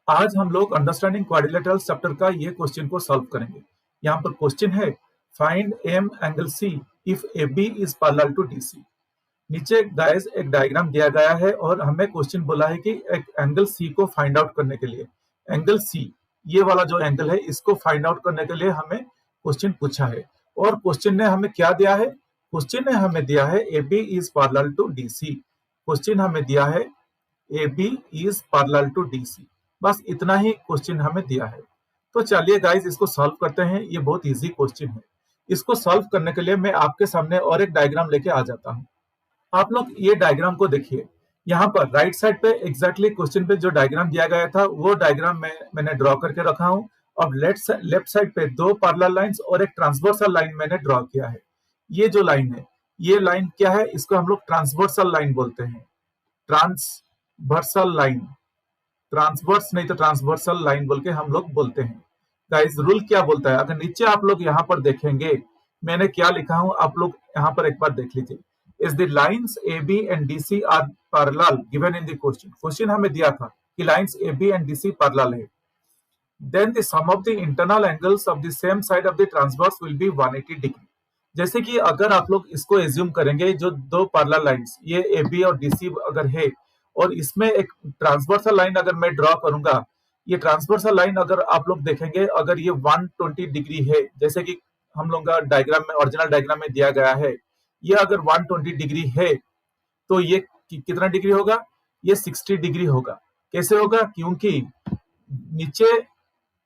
आज हम लोग अंडरस्टैंडिंग क्वाड्रिलेटरल चैप्टर का ये क्वेश्चन को सॉल्व करेंगे। यहाँ पर क्वेश्चन है find M angle C if A B is parallel to D C. नीचे गाइस एक डायग्राम दिया गया है और हमें क्वेश्चन बोला है कि एक एंगल सी को फाइंड आउट करने के लिए एंगल सी, ये वाला जो एंगल है, इसको फाइंड आउट करने के लिए हमें क्वेश्चन पूछा है। और क्वेश्चन ने हमें क्या दिया है? क्वेश्चन ने हमें दिया है A B is parallel to D C. Question हमें दिया है A B is parallel to D C. बस इतना ही क्वेश्चन हमें दिया है। तो चलिए गाइस इसको सॉल्व करते हैं। ये बहुत इजी क्वेश्चन है। इसको सॉल्व करने के लिए मैं आपके सामने और एक डायग्राम लेके आ जाता हूँ। आप लोग ये डायग्राम को देखिए। यहाँ पर राइट साइड पे एग्जैक्टली क्वेश्चन पे जो डायग्राम दिया गया था वो डायग्राम मैंने ड्रॉ करके रखा हूँ। अब लेफ्ट साइड पे दो पैरेलल लाइंस और एक ट्रांसवर्सल लाइन मैंने ड्रॉ किया है। ये जो लाइन है, ये लाइन क्या है? इसको हम लोग ट्रांसवर्सल लाइन बोलते हैं। ट्रांसवर्सल लाइन, ट्रांसवर्स नहीं तो ट्रांसवर्सल लाइन बोल के हम लोग बोलते हैं। गाइस रूल क्या बोलता है? अगर नीचे आप लोग यहाँ पर देखेंगे मैंने क्या लिखा हूं, आप लोग यहाँ पर एक बार देख लीजिए। Is the lines A B and D C are parallel given in the question. Question हमें दिया था कि lines A B and D C parallel है। Then the sum of the internal angles of the same side of the transverse will be 180 degree. जैसे कि अगर आप लोग इसको एज्यूम करेंगे, जो दो पैरेलल लाइंस ये ए बी और डी सी अगर है और इसमें एक ट्रांसवर्सल लाइन अगर मैं ड्रॉ करूंगा, ये ट्रांसवर्सल लाइन अगर आप लोग देखेंगे अगर ये 120 डिग्री है, जैसे कि हम लोग का डायग्राम में, ओरिजिनल डायग्राम में दिया गया है, ये अगर 120 डिग्री है तो ये कितना डिग्री होगा? ये 60 डिग्री होगा। कैसे होगा? क्योंकि नीचे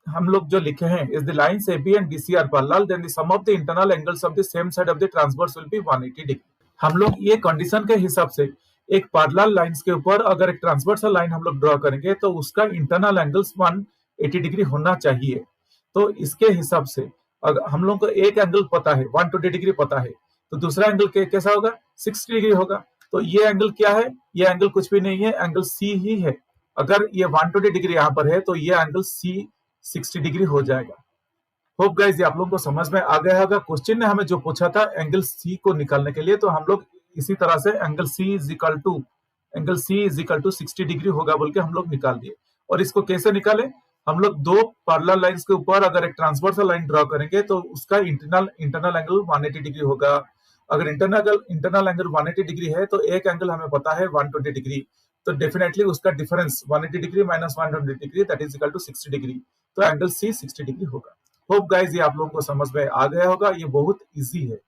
हम लोग जो लिखे हैं is the lines A B and D C are parallel then the sum of the internal angles of the same side of the transverse will be 180 degree. हम लोग ये कंडीशन के हिसाब से एक पैरेलल लाइंस के ऊपर अगर एक ट्रांसवर्सल लाइन हम लोग ड्रॉ करेंगे तो उसका इंटरनल एंगल्स 180 डिग्री होना चाहिए। तो इसके हिसाब से अगर हम लोग को एक एंगल पता है 120 डिग्री पता है, तो दूसरा एंगल कैसा होगा? 60 डिग्री होगा। तो ये एंगल क्या है? ये एंगल कुछ भी नहीं है, एंगल सी ही है। अगर ये 120 डिग्री यहाँ पर है तो ये एंगल सी 60 डिग्री हो जाएगा। होप गाइस ये आप लोगों को समझ में आ गया होगा। क्वेश्चन ने हमें जो पूछा था एंगल सी को निकालने के लिए, तो हम लोग इसी तरह से angle C is equal to 60 degree होगा बोल के हम लोग निकाल दिए। और इसको कैसे निकाले? हम लोग दो पैरेलल लाइंस के ऊपर अगर एक ट्रांसवर्सल लाइन ड्रॉ करेंगे तो उसका इंटरनल एंगल 180 डिग्री होगा। अगर इंटरनल एंगल 180 डिग्री है तो एक एंगल हमें पता है 120 डिग्री, तो डेफिनेटली उसका difference 180 degree minus 120 degree that is equal to 60 degree. तो एंगल सी 60 डिग्री होगा। होप गाइस ये आप लोगों को समझ में आ गया होगा। ये बहुत इजी है।